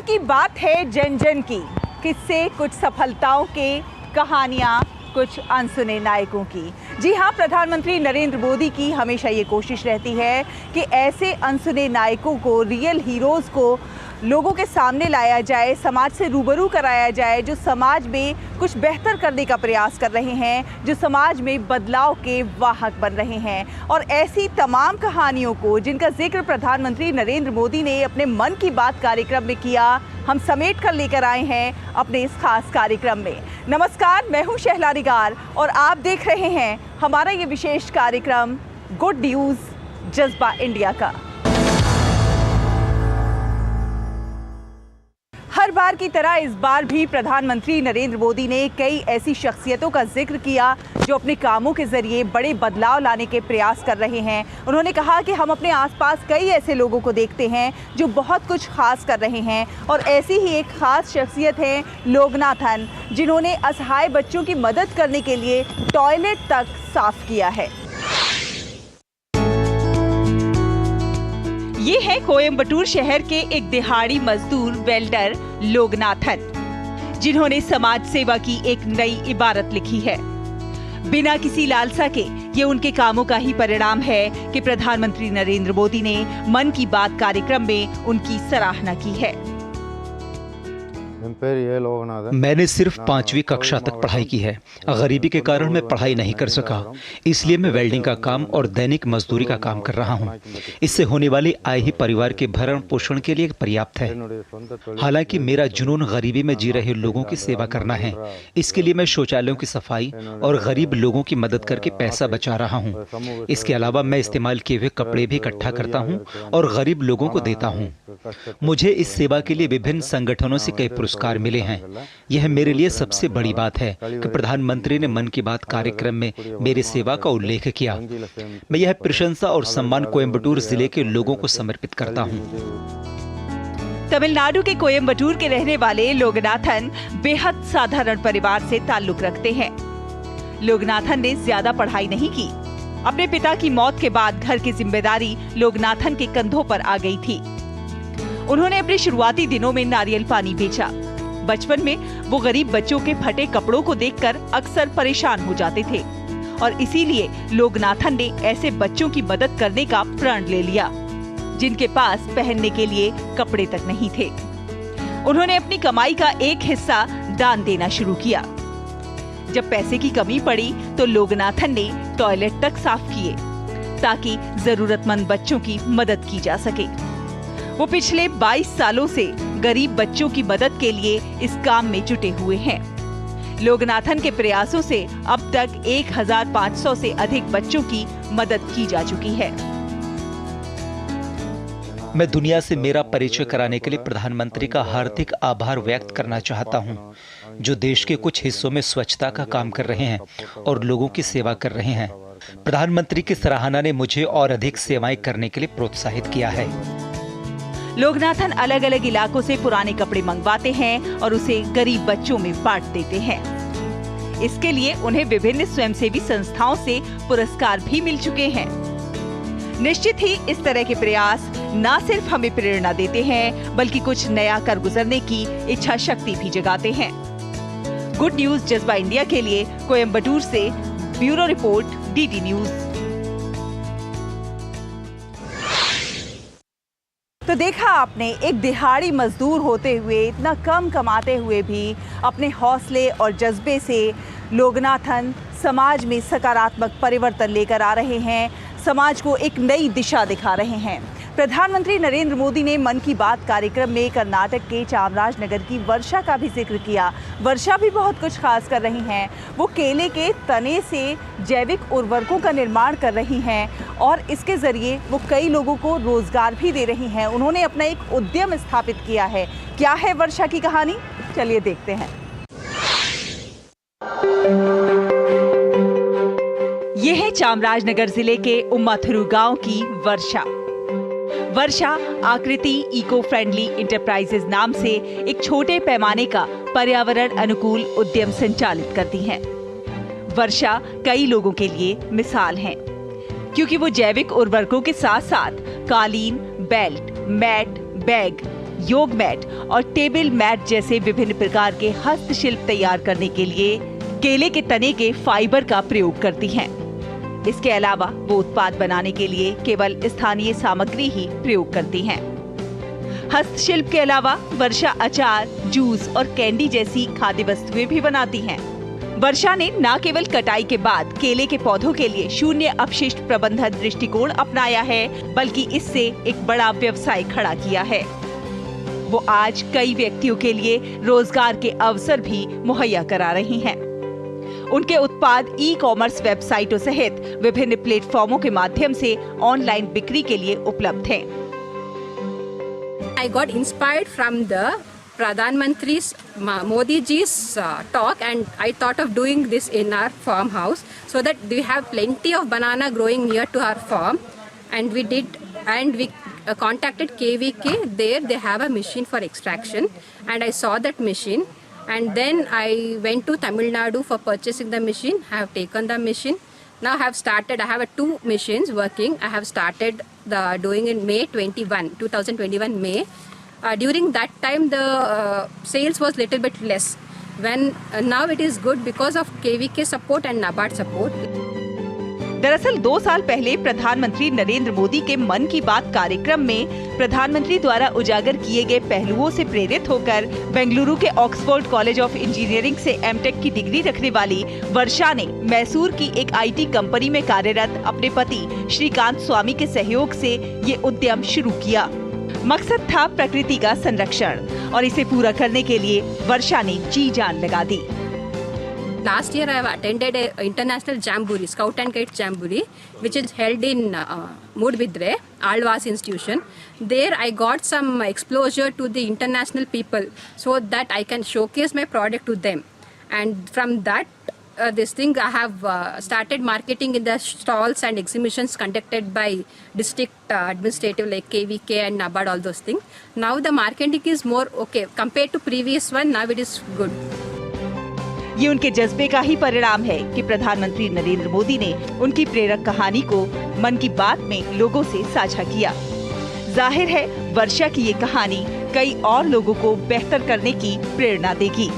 की बात है जन जन की, किस्से कुछ सफलताओं के, कहानियां कुछ अनसुने नायकों की। जी हाँ, प्रधानमंत्री नरेंद्र मोदी की हमेशा ये कोशिश रहती है कि ऐसे अनसुने नायकों को, रियल हीरोज़ को लोगों के सामने लाया जाए, समाज से रूबरू कराया जाए, जो समाज में कुछ बेहतर करने का प्रयास कर रहे हैं, जो समाज में बदलाव के वाहक बन रहे हैं। और ऐसी तमाम कहानियों को, जिनका जिक्र प्रधानमंत्री नरेंद्र मोदी ने अपने मन की बात कार्यक्रम में किया, हम समेट कर लेकर आए हैं अपने इस खास कार्यक्रम में। नमस्कार, मैं हूं शहला निगार और आप देख रहे हैं हमारा ये विशेष कार्यक्रम गुड न्यूज़ जज्बा इंडिया का। हर बार की तरह इस बार भी प्रधानमंत्री नरेंद्र मोदी ने कई ऐसी शख्सियतों का जिक्र किया जो अपने कामों के जरिए बड़े बदलाव लाने के प्रयास कर रहे हैं। उन्होंने कहा कि हम अपने आसपास कई ऐसे लोगों को देखते हैं जो बहुत कुछ खास कर रहे हैं और ऐसी ही एक खास शख्सियत है लोगनाथन, जिन्होंने असहाय बच्चों की मदद करने के लिए टॉयलेट तक साफ किया है। ये है कोयम्बटूर शहर के एक दिहाड़ी मजदूर वेल्डर लोगनाथन, जिन्होंने समाज सेवा की एक नई इबारत लिखी है। बिना किसी लालसा के ये उनके कामों का ही परिणाम है कि प्रधानमंत्री नरेंद्र मोदी ने मन की बात कार्यक्रम में उनकी सराहना की है। मैंने सिर्फ 5वीं कक्षा तक पढ़ाई की है। गरीबी के कारण मैं पढ़ाई नहीं कर सका, इसलिए मैं वेल्डिंग का काम और दैनिक मजदूरी का काम कर रहा हूँ। इससे होने वाली आय ही परिवार के भरण पोषण के लिए पर्याप्त है। हालांकि मेरा जुनून गरीबी में जी रहे लोगों की सेवा करना है। इसके लिए मैं शौचालयों की सफाई और गरीब लोगों की मदद करके पैसा बचा रहा हूँ। इसके अलावा मैं इस्तेमाल किए हुए कपड़े भी इकट्ठा करता हूँ और गरीब लोगों को देता हूँ। मुझे इस सेवा के लिए विभिन्न संगठनों से कई पुरस्कार मिले हैं। यह मेरे लिए सबसे बड़ी बात है कि प्रधानमंत्री ने मन की बात कार्यक्रम में मेरी सेवा का उल्लेख किया। मैं यह प्रशंसा और सम्मान कोयम्बटूर जिले के लोगों को समर्पित करता हूँ। तमिलनाडु के कोयम्बटूर के रहने वाले लोगनाथन बेहद साधारण परिवार से ताल्लुक रखते हैं। लोगनाथन ने ज्यादा पढ़ाई नहीं की। अपने पिता की मौत के बाद घर की जिम्मेदारी लोगनाथन के कंधों पर आ गई थी। उन्होंने अपने शुरुआती दिनों में नारियल पानी बेचा। बचपन में वो गरीब बच्चों के फटे कपड़ों को देखकर अक्सर परेशान हो जाते थे और इसीलिए लोगनाथन ने ऐसे बच्चों की मदद करने का प्रण ले लिया जिनके पास पहनने के लिए कपड़े तक नहीं थे। उन्होंने अपनी कमाई का एक हिस्सा दान देना शुरू किया। जब पैसे की कमी पड़ी तो लोगनाथन ने टॉयलेट तक साफ किए ताकि जरूरतमंद बच्चों की मदद की जा सके। वो पिछले 22 सालों से गरीब बच्चों की मदद के लिए इस काम में जुटे हुए हैं। लोगनाथन के प्रयासों से अब तक 1500 से अधिक बच्चों की मदद की जा चुकी है। मैं दुनिया से मेरा परिचय कराने के लिए प्रधानमंत्री का हार्दिक आभार व्यक्त करना चाहता हूं, जो देश के कुछ हिस्सों में स्वच्छता का काम कर रहे हैं और लोगों की सेवा कर रहे हैं। प्रधानमंत्री की सराहना ने मुझे और अधिक सेवाएं करने के लिए प्रोत्साहित किया है। लोगनाथन अलग अलग इलाकों से पुराने कपड़े मंगवाते हैं और उसे गरीब बच्चों में बांट देते हैं। इसके लिए उन्हें विभिन्न स्वयंसेवी संस्थाओं से पुरस्कार भी मिल चुके हैं। निश्चित ही इस तरह के प्रयास न सिर्फ हमें प्रेरणा देते हैं, बल्कि कुछ नया कर गुजरने की इच्छा शक्ति भी जगाते हैं। गुड न्यूज़ जज्बा इंडिया के लिए कोयम्बटूर से ब्यूरो रिपोर्ट, डीडी न्यूज़। तो देखा आपने, एक दिहाड़ी मजदूर होते हुए, इतना कम कमाते हुए भी अपने हौसले और जज्बे से लोगनाथन समाज में सकारात्मक परिवर्तन लेकर आ रहे हैं, समाज को एक नई दिशा दिखा रहे हैं। प्रधानमंत्री नरेंद्र मोदी ने मन की बात कार्यक्रम में कर्नाटक के चामराजनगर की वर्षा का भी जिक्र किया। वर्षा भी बहुत कुछ खास कर रही हैं। वो केले के तने से जैविक उर्वरकों का निर्माण कर रही हैं और इसके ज़रिए वो कई लोगों को रोज़गार भी दे रही हैं। उन्होंने अपना एक उद्यम स्थापित किया है। क्या है वर्षा की कहानी, चलिए देखते हैं। ये है चामराजनगर जिले के उम्माथुरु गांव की वर्षा। वर्षा आकृति इको फ्रेंडली इंटरप्राइजेज नाम से एक छोटे पैमाने का पर्यावरण अनुकूल उद्यम संचालित करती हैं। वर्षा कई लोगों के लिए मिसाल है, क्योंकि वो जैविक उर्वरकों के साथ साथ कालीन, बेल्ट, मैट, बैग, योग मैट और टेबल मैट जैसे विभिन्न प्रकार के हस्तशिल्प तैयार करने के लिए केले के तने के फाइबर का प्रयोग करती हैं। इसके अलावा वो उत्पाद बनाने के लिए केवल स्थानीय सामग्री ही प्रयोग करती हैं। हस्तशिल्प के अलावा वर्षा अचार, जूस और कैंडी जैसी खाद्य वस्तुएं भी बनाती हैं। वर्षा ने न केवल कटाई के बाद केले के पौधों के लिए शून्य अपशिष्ट प्रबंधन दृष्टिकोण अपनाया है, बल्कि इससे एक बड़ा व्यवसाय खड़ा किया है। वो आज कई व्यक्तियों के लिए रोजगार के अवसर भी मुहैया करा रही हैं। उनके उत्पाद ई-कॉमर्स वेबसाइटों सहित विभिन्न प्लेटफॉर्मों के माध्यम से ऑनलाइन बिक्री के लिए उपलब्ध हैं। I got inspired from the Pradhan Mantri's Modi ji's talk, and I thought of doing this in our farmhouse so that we have plenty of banana growing near to our farm, and we contacted KVK. There they have a machine for extraction, and I saw that machine, and then I went to Tamil Nadu for purchasing the machine. I have taken the machine. Now I have 2 machines working. I have started doing in May 2021 May. During that time the sales was little bit less. Now it is good because of KVK support and NABARD support. दरअसल 2 साल पहले प्रधानमंत्री नरेंद्र मोदी के मन की बात कार्यक्रम में प्रधानमंत्री द्वारा उजागर किए गए पहलुओं से प्रेरित होकर बेंगलुरु के ऑक्सफोर्ड कॉलेज ऑफ इंजीनियरिंग से एमटेक की डिग्री रखने वाली वर्षा ने मैसूर की एक आईटी कंपनी में कार्यरत अपने पति श्रीकांत स्वामी के सहयोग से ये उद्यम शुरू किया। मकसद था प्रकृति का संरक्षण और इसे पूरा करने के लिए वर्षा ने जी जान लगा दी। Last year I have attended a international jamboree, Scout and Guide jamboree, which is held in Mudbidre, Alvas institution. There I got some exposure to the international people so that I can showcase my product to them. And from that I have started marketing in the stalls and exhibitions conducted by district administrative like KVK and NABARD, all those things. Now the marketing is more okay compared to previous one. Now it is good. ये उनके जज्बे का ही परिणाम है कि प्रधानमंत्री नरेंद्र मोदी ने उनकी प्रेरक कहानी को मन की बात में लोगों से साझा किया। जाहिर है वर्षा की ये कहानी कई और लोगों को बेहतर करने की प्रेरणा देगी।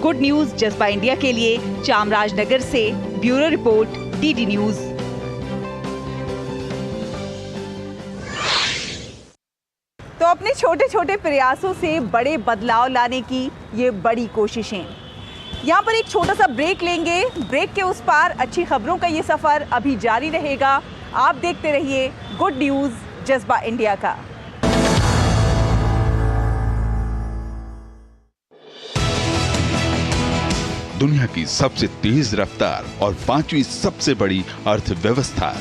गुड न्यूज जज्बा इंडिया के लिए चामराजनगर से ब्यूरो रिपोर्ट, डीडी न्यूज। तो अपने छोटे छोटे प्रयासों से बड़े बदलाव लाने की ये बड़ी कोशिशें। यहाँ पर एक छोटा सा ब्रेक लेंगे। ब्रेक के उस पार अच्छी खबरों का ये सफर अभी जारी रहेगा। आप देखते रहिए गुड न्यूज जज्बा इंडिया का। दुनिया की सबसे तेज रफ्तार और 5वीं सबसे बड़ी अर्थव्यवस्था,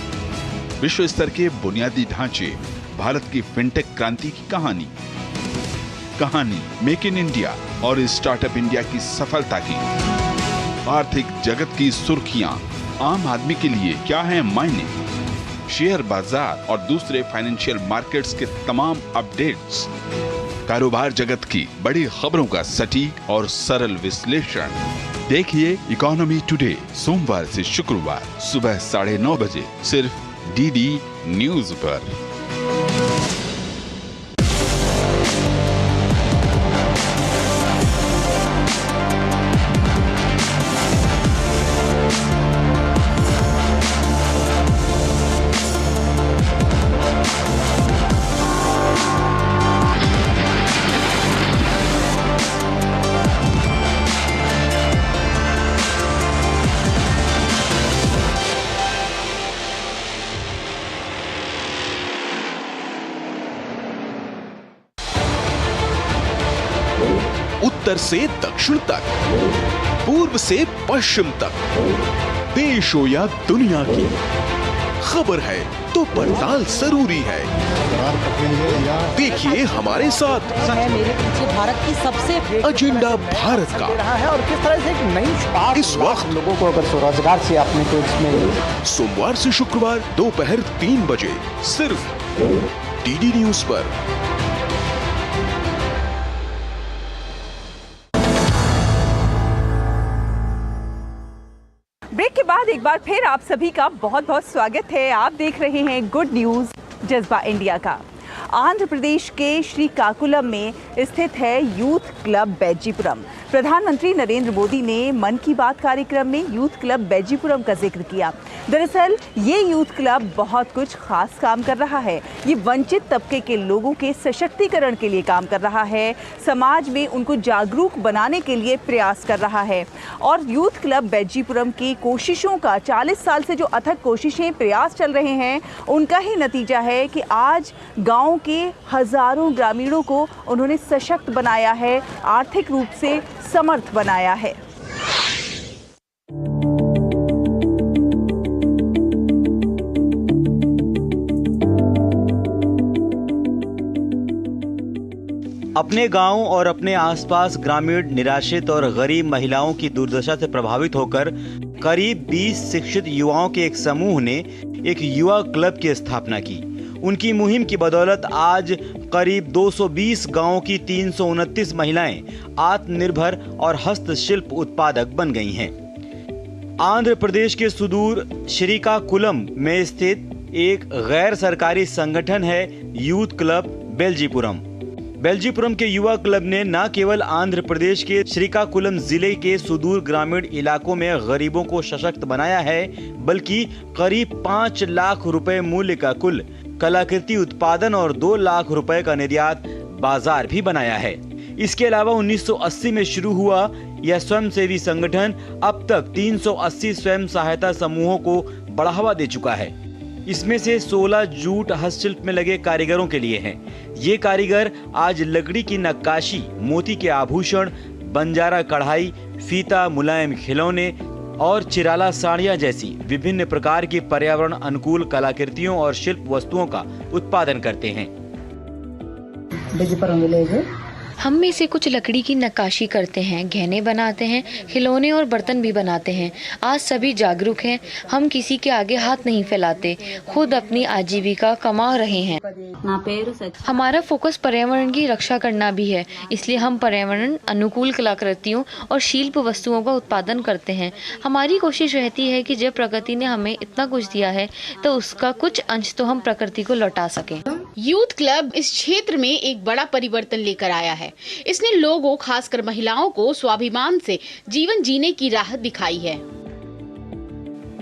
विश्व स्तर के बुनियादी ढांचे, भारत की फिनटेक क्रांति की कहानी मेक इन इंडिया और स्टार्टअप इंडिया की सफलता की, आर्थिक जगत की सुर्खियां, आम आदमी के लिए क्या है मायने, शेयर बाजार और दूसरे फाइनेंशियल मार्केट्स के तमाम अपडेट्स, कारोबार जगत की बड़ी खबरों का सटीक और सरल विश्लेषण। देखिए इकोनॉमी टुडे सोमवार से शुक्रवार सुबह 9:30 बजे सिर्फ डीडी न्यूज पर। उत्तर से दक्षिण तक, पूर्व से पश्चिम तक, देश हो या दुनिया की खबर है तो पड़ताल जरूरी है। देखिए हमारे साथ मेरे पीछे भारत की सबसे एजेंडा भारत का है और किस तरह से एक नई इस वक्त लोगों को अगर स्वरोजगार से आपने तो इसमें सोमवार से शुक्रवार दोपहर 3 बजे सिर्फ डीडी न्यूज पर। ब्रेक के बाद एक बार फिर आप सभी का बहुत बहुत स्वागत है। आप देख रहे हैं गुड न्यूज जज्बा इंडिया का। आंध्र प्रदेश के श्रीकाकुलम में स्थित है यूथ क्लब बेज्जीपुरम। प्रधानमंत्री नरेंद्र मोदी ने मन की बात कार्यक्रम में यूथ क्लब बेज्जीपुरम का जिक्र किया। दरअसल ये यूथ क्लब बहुत कुछ खास काम कर रहा है। ये वंचित तबके के लोगों के सशक्तिकरण के लिए काम कर रहा है, समाज में उनको जागरूक बनाने के लिए प्रयास कर रहा है। और यूथ क्लब बेज्जीपुरम की कोशिशों का 40 साल से जो अथक कोशिशें प्रयास चल रहे हैं, उनका ही नतीजा है कि आज गाँव के हजारों ग्रामीणों को उन्होंने सशक्त बनाया है, आर्थिक रूप से समर्थ बनाया है। अपने गांव और अपने आसपास ग्रामीण निराश्रित और गरीब महिलाओं की दुर्दशा से प्रभावित होकर करीब 20 शिक्षित युवाओं के एक समूह ने एक युवा क्लब की स्थापना की। उनकी मुहिम की बदौलत आज करीब 220 गांवों की 329 महिलाएं आत्मनिर्भर और हस्तशिल्प उत्पादक बन गई हैं। आंध्र प्रदेश के सुदूर श्रीकाकुलम में स्थित एक गैर सरकारी संगठन है यूथ क्लब बेल्जीपुरम। बेल्जीपुरम के युवा क्लब ने न केवल आंध्र प्रदेश के श्रीकाकुलम जिले के सुदूर ग्रामीण इलाकों में गरीबों को सशक्त बनाया है, बल्कि करीब 5 लाख रुपए मूल्य का कुल कलाकृति उत्पादन और 2 लाख रुपए का निर्यात बाजार भी बनाया है। इसके अलावा 1980 में शुरू हुआ यह स्वयंसेवी संगठन अब तक 380 स्वयं सहायता समूहों को बढ़ावा दे चुका है। इसमें से 16 जूट हस्तशिल्प में लगे कारीगरों के लिए हैं। ये कारीगर आज लकड़ी की नक्काशी, मोती के आभूषण, बंजारा कढ़ाई, फीता, मुलायम खिलौने और चिराला साड़ियाँ जैसी विभिन्न प्रकार की पर्यावरण अनुकूल कलाकृतियों और शिल्प वस्तुओं का उत्पादन करते हैं। हम में से कुछ लकड़ी की नक्काशी करते हैं, गहने बनाते हैं, खिलौने और बर्तन भी बनाते हैं। आज सभी जागरूक हैं, हम किसी के आगे हाथ नहीं फैलाते, खुद अपनी आजीविका कमा रहे हैं। हमारा फोकस पर्यावरण की रक्षा करना भी है, इसलिए हम पर्यावरण अनुकूल कलाकृतियों और शिल्प वस्तुओं का उत्पादन करते हैं। हमारी कोशिश रहती है कि जब प्रकृति ने हमें इतना कुछ दिया है तो उसका कुछ अंश तो हम प्रकृति को लौटा सकें। यूथ क्लब इस क्षेत्र में एक बड़ा परिवर्तन लेकर आया है। इसने लोगों, खासकर महिलाओं को स्वाभिमान से जीवन जीने की राह दिखाई है।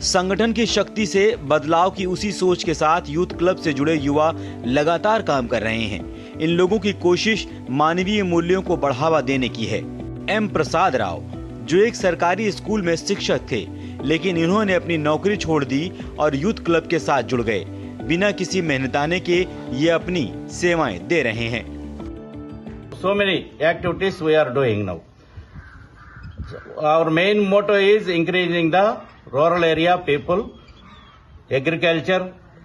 संगठन की शक्ति से बदलाव की उसी सोच के साथ यूथ क्लब से जुड़े युवा लगातार काम कर रहे हैं। इन लोगों की कोशिश मानवीय मूल्यों को बढ़ावा देने की है। एम प्रसाद राव, जो एक सरकारी स्कूल में शिक्षक थे, लेकिन इन्होंने अपनी नौकरी छोड़ दी और यूथ क्लब के साथ जुड़ गए। बिना किसी मेहनताने के ये अपनी सेवाएं दे रहे हैं। So many activities we are doing now. Our main motto is increasing the rural area people, agriculture,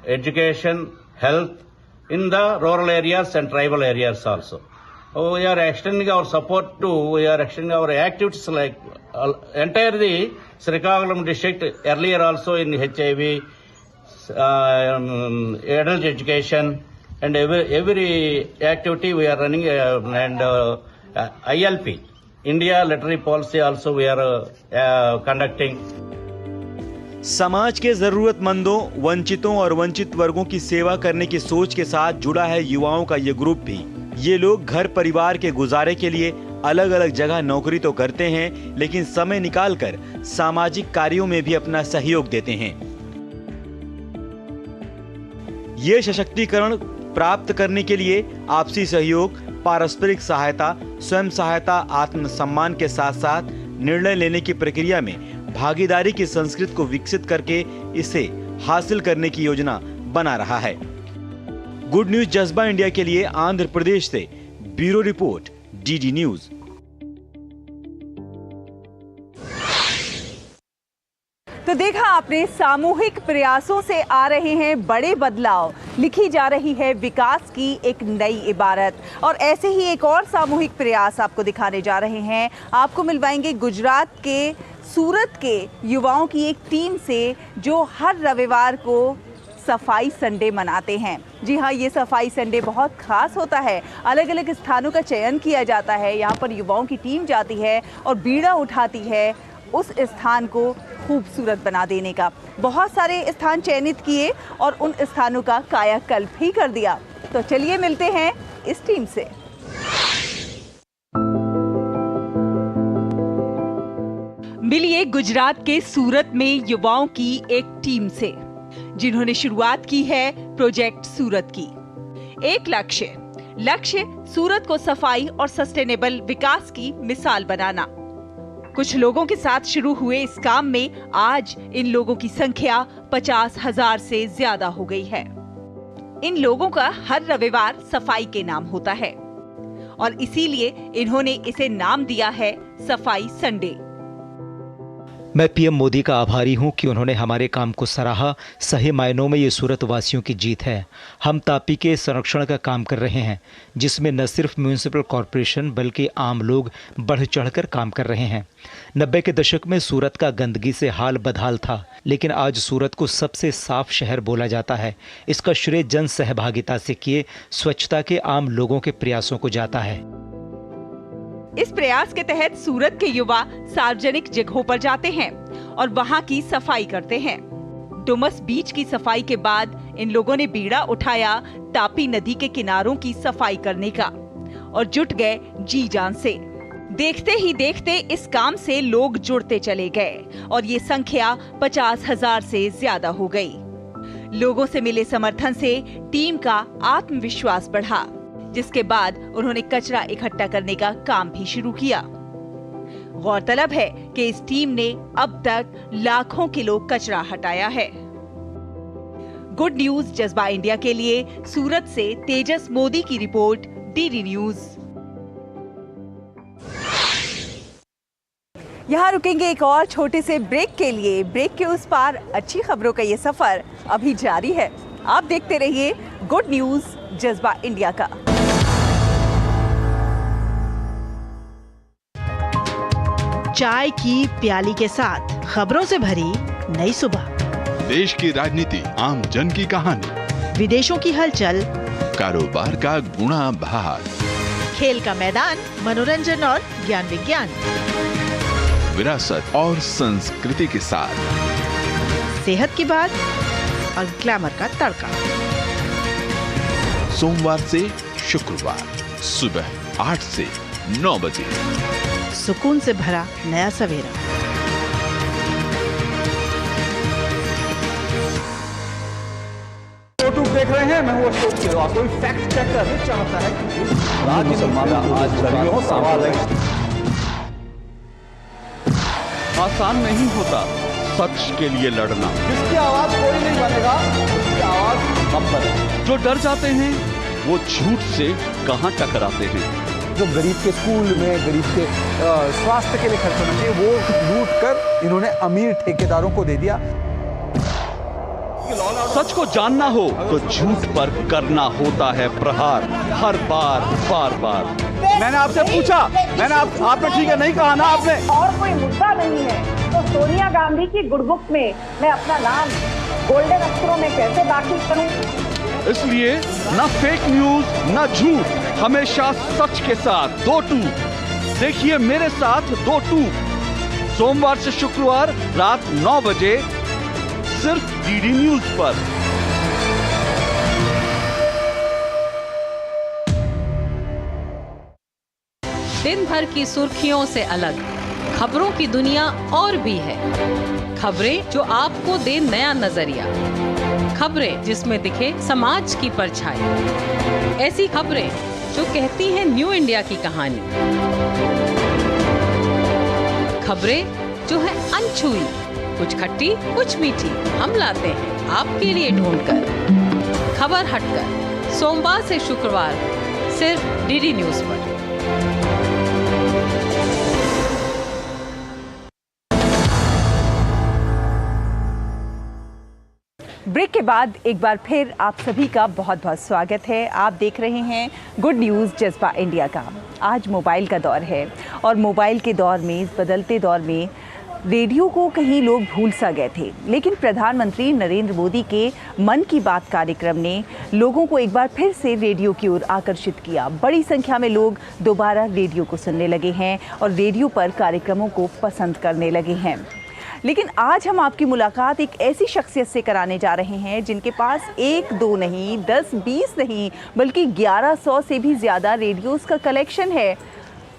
education, health in the rural areas and tribal areas also. We are extending our support to, we are extending our activities like entire the Srikakulam district, earlier also in HIV, adult education, and every activity we are running, and ILP, India Literary Policy also we are conducting. समाज के जरूरतमंदों, वंचितों और वंचित वर्गों की सेवा करने की सोच के साथ जुड़ा है युवाओं का ये ग्रुप भी। ये लोग घर परिवार के गुजारे के लिए अलग अलग जगह नौकरी तो करते हैं, लेकिन समय निकालकर सामाजिक कार्यों में भी अपना सहयोग देते हैं। ये सशक्तिकरण प्राप्त करने के लिए आपसी सहयोग, पारस्परिक सहायता, स्वयं सहायता, आत्मसम्मान के साथ साथ निर्णय लेने की प्रक्रिया में भागीदारी की संस्कृति को विकसित करके इसे हासिल करने की योजना बना रहा है। गुड न्यूज जज्बा इंडिया के लिए आंध्र प्रदेश से ब्यूरो रिपोर्ट, डीडी न्यूज। तो देखा आपने, सामूहिक प्रयासों से आ रहे हैं बड़े बदलाव, लिखी जा रही है विकास की एक नई इबारत। और ऐसे ही एक और सामूहिक प्रयास आपको दिखाने जा रहे हैं। आपको मिलवाएंगे गुजरात के सूरत के युवाओं की एक टीम से, जो हर रविवार को सफाई संडे मनाते हैं। जी हाँ, ये सफाई संडे बहुत खास होता है। अलग अलग स्थानों का चयन किया जाता है, यहाँ पर युवाओं की टीम जाती है और बीड़ा उठाती है उस स्थान को खूबसूरत बना देने का। बहुत सारे स्थान चयनित किए और उन स्थानों का कायाकल्प ही कर दिया। तो चलिए मिलते हैं इस टीम से। मिलिए गुजरात के सूरत में युवाओं की एक टीम से, जिन्होंने शुरुआत की है प्रोजेक्ट सूरत की। एक लक्ष्य सूरत को सफाई और सस्टेनेबल विकास की मिसाल बनाना। कुछ लोगों के साथ शुरू हुए इस काम में आज इन लोगों की संख्या 50,000 से ज्यादा हो गई है। इन लोगों का हर रविवार सफाई के नाम होता है और इसीलिए इन्होंने इसे नाम दिया है सफाई संडे। मैं पीएम मोदी का आभारी हूं कि उन्होंने हमारे काम को सराहा। सही मायनों में ये सूरत वासियों की जीत है। हम तापी के संरक्षण का काम कर रहे हैं, जिसमें न सिर्फ म्यूनिसिपल कॉरपोरेशन बल्कि आम लोग बढ़ चढ़कर काम कर रहे हैं। 90 के दशक में सूरत का गंदगी से हाल बदहाल था, लेकिन आज सूरत को सबसे साफ शहर बोला जाता है। इसका श्रेय जन सहभागिता से किए स्वच्छता के आम लोगों के प्रयासों को जाता है। इस प्रयास के तहत सूरत के युवा सार्वजनिक जगहों पर जाते हैं और वहां की सफाई करते हैं। डुमस बीच की सफाई के बाद इन लोगों ने बीड़ा उठाया तापी नदी के किनारों की सफाई करने का और जुट गए जी जान से। देखते ही देखते इस काम से लोग जुड़ते चले गए और ये संख्या 50,000 से ज्यादा हो गई। लोगों से मिले समर्थन से टीम का आत्मविश्वास बढ़ा, जिसके बाद उन्होंने कचरा इकट्ठा करने का काम भी शुरू किया। गौरतलब है कि इस टीम ने अब तक लाखों किलो कचरा हटाया है। गुड न्यूज जज्बा इंडिया के लिए सूरत से तेजस मोदी की रिपोर्ट, डीडी न्यूज। यहाँ रुकेंगे एक और छोटे से ब्रेक के लिए। ब्रेक के उस पार अच्छी खबरों का ये सफर अभी जारी है। आप देखते रहिए गुड न्यूज जज्बा इंडिया का। चाय की प्याली के साथ खबरों से भरी नई सुबह। देश की राजनीति, आम जन की कहानी, विदेशों की हलचल, कारोबार का गुणा भाग, खेल का मैदान, मनोरंजन और ज्ञान विज्ञान, विरासत और संस्कृति के साथ सेहत की बात और ग्लैमर का तड़का। सोमवार से शुक्रवार सुबह 8 से 9 बजे। सुकून से भरा नया सवेरा। यूट्यूब देख रहे हैं, मैं हूं अशोक किरवा। कोई फैक्ट चेकर चाहता है कि आज मुसलमान आज लड़ियों सवाल है। आसान नहीं होता सच के लिए लड़ना। जिसकी आवाज कोई नहीं बनेगा, उसकी आवाज हम बने। जो डर जाते हैं वो झूठ से कहां टकराते हैं। जो गरीब के स्कूल में, गरीब के स्वास्थ्य के लिए खर्च होना चाहिए, वो लूट कर इन्होंने अमीर ठेकेदारों को दे दिया। सच को जानना हो तो झूठ पर करना होता है प्रहार, हर बार बार बार। मैंने आपसे पूछा, आपने ठीक है नहीं कहा ना आपने। और कोई मुद्दा नहीं है तो सोनिया गांधी की गुडबुक में मैं अपना नाम गोल्डन अक्षरों में कैसे दाखिल करूं? इसलिए न फेक न्यूज न झूठ, हमेशा सच के साथ 2-2। देखिए मेरे साथ 2-2 सोमवार से शुक्रवार रात 9 बजे सिर्फ डीडी न्यूज पर। दिन भर की सुर्खियों से अलग खबरों की दुनिया और भी है। खबरें जो आपको दे नया नजरिया, खबरें जिसमें दिखे समाज की परछाई, ऐसी खबरें जो कहती हैं न्यू इंडिया की कहानी। खबरें जो है अनछुई, कुछ खट्टी कुछ मीठी, हम लाते हैं आपके लिए ढूंढकर। खबर हटकर सोमवार से शुक्रवार सिर्फ डीडी न्यूज पर। ब्रेक के बाद एक बार फिर आप सभी का बहुत बहुत स्वागत है। आप देख रहे हैं गुड न्यूज़ जज्बा इंडिया का। आज मोबाइल का दौर है और मोबाइल के दौर में, इस बदलते दौर में रेडियो को कहीं लोग भूल सा गए थे, लेकिन प्रधानमंत्री नरेंद्र मोदी के मन की बात कार्यक्रम ने लोगों को एक बार फिर से रेडियो की ओर आकर्षित किया। बड़ी संख्या में लोग दोबारा रेडियो को सुनने लगे हैं और रेडियो पर कार्यक्रमों को पसंद करने लगे हैं। लेकिन आज हम आपकी मुलाकात एक ऐसी शख्सियत से कराने जा रहे हैं जिनके पास 1, 2 नहीं, 10, 20 नहीं, बल्कि 1100 से भी ज़्यादा रेडियोज़ का कलेक्शन है।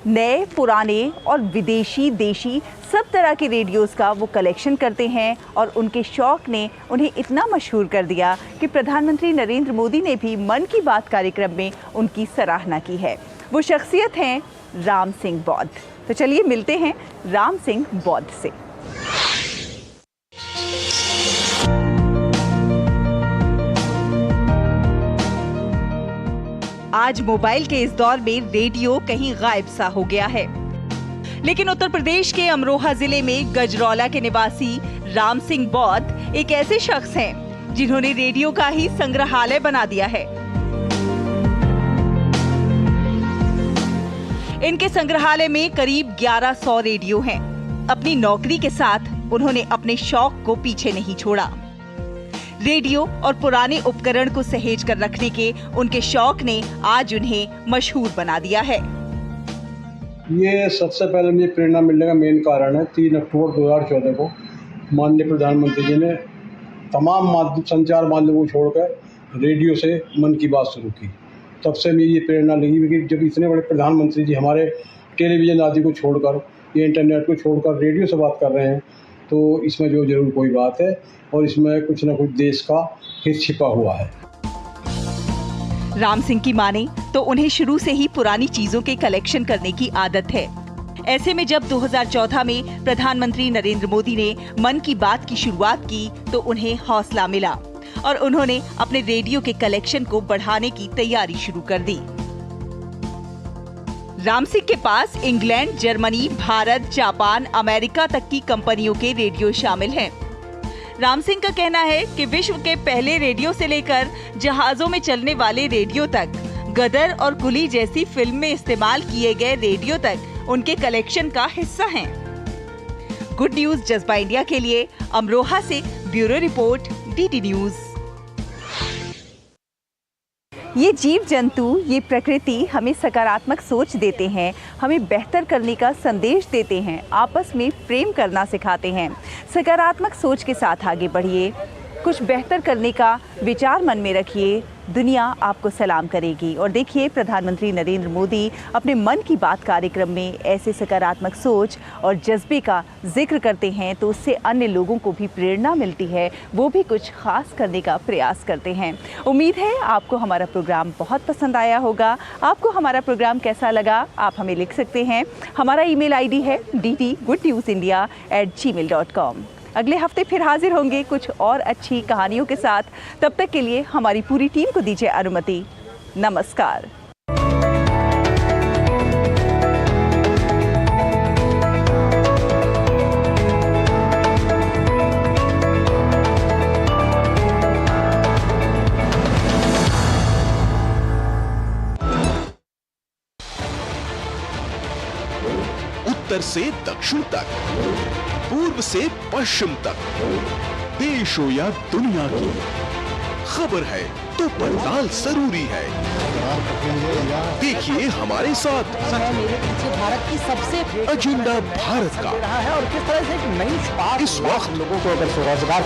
नए, पुराने और विदेशी, देशी सब तरह के रेडियोज़ का वो कलेक्शन करते हैं और उनके शौक़ ने उन्हें इतना मशहूर कर दिया कि प्रधानमंत्री नरेंद्र मोदी ने भी मन की बात कार्यक्रम में उनकी सराहना की है। वो शख्सियत हैं राम सिंह बौद्ध। तो चलिए मिलते हैं राम सिंह बौद्ध से। आज मोबाइल के इस दौर में रेडियो कहीं गायब सा हो गया है, लेकिन उत्तर प्रदेश के अमरोहा जिले में गजरौला के निवासी राम सिंह बौद्ध एक ऐसे शख्स हैं जिन्होंने रेडियो का ही संग्रहालय बना दिया है। इनके संग्रहालय में करीब 1100 रेडियो हैं। अपनी नौकरी के साथ उन्होंने अपने शौक को पीछे नहीं छोड़ा। रेडियो और पुराने उपकरण को सहेज कर रखने के उनके शौक ने आज उन्हें मशहूर बना दिया है। ये सबसे पहले मुझे प्रेरणा मिलने का मेन कारण है 3 अक्टूबर 2014 को माननीय प्रधानमंत्री जी ने तमाम संचार माध्यमों को छोड़कर रेडियो से मन की बात शुरू की। तब से मुझे ये प्रेरणा लगी कि जब इतने बड़े प्रधानमंत्री जी हमारे टेलीविज़न आदि को छोड़कर, ये इंटरनेट को छोड़कर रेडियो से बात कर रहे हैं, तो इसमें जो जरूर कोई बात है और इसमें कुछ न कुछ देश का हित छिपा हुआ है। राम सिंह की माने तो उन्हें शुरू से ही पुरानी चीजों के कलेक्शन करने की आदत है। ऐसे में जब 2014 में प्रधानमंत्री नरेंद्र मोदी ने मन की बात की शुरुआत की तो उन्हें हौसला मिला और उन्होंने अपने रेडियो के कलेक्शन को बढ़ाने की तैयारी शुरू कर दी। राम सिंह के पास England, Germany, Bharat, Japan, America तक की कंपनियों के रेडियो शामिल हैं। राम सिंह का कहना है कि विश्व के पहले रेडियो से लेकर जहाजों में चलने वाले रेडियो तक, गदर और कुली जैसी फिल्म में इस्तेमाल किए गए रेडियो तक उनके कलेक्शन का हिस्सा हैं। गुड न्यूज जज्बा इंडिया के लिए अमरोहा से ब्यूरो रिपोर्ट, डीडी न्यूज। ये जीव जंतु, ये प्रकृति हमें सकारात्मक सोच देते हैं, हमें बेहतर करने का संदेश देते हैं, आपस में प्रेम करना सिखाते हैं। सकारात्मक सोच के साथ आगे बढ़िए, कुछ बेहतर करने का विचार मन में रखिए, दुनिया आपको सलाम करेगी। और देखिए, प्रधानमंत्री नरेंद्र मोदी अपने मन की बात कार्यक्रम में ऐसे सकारात्मक सोच और जज्बे का जिक्र करते हैं तो उससे अन्य लोगों को भी प्रेरणा मिलती है, वो भी कुछ खास करने का प्रयास करते हैं। उम्मीद है आपको हमारा प्रोग्राम बहुत पसंद आया होगा। आपको हमारा प्रोग्राम कैसा लगा आप हमें लिख सकते हैं। हमारा ईमेल आईडी है dt@goodnewsindia@gmail.com। अगले हफ्ते फिर हाजिर होंगे कुछ और अच्छी कहानियों के साथ। तब तक के लिए हमारी पूरी टीम को दीजिए अनुमति। नमस्कार। उत्तर से दक्षिण तक, पूर्व से पश्चिम तक, देश हो या दुनिया की खबर है तो पड़ताल जरूरी है। देखिए हमारे साथ भारत की सबसे एजेंडा भारत का और किस तरह से एक नई इस वक्त लोगों को अगर स्वरोजगार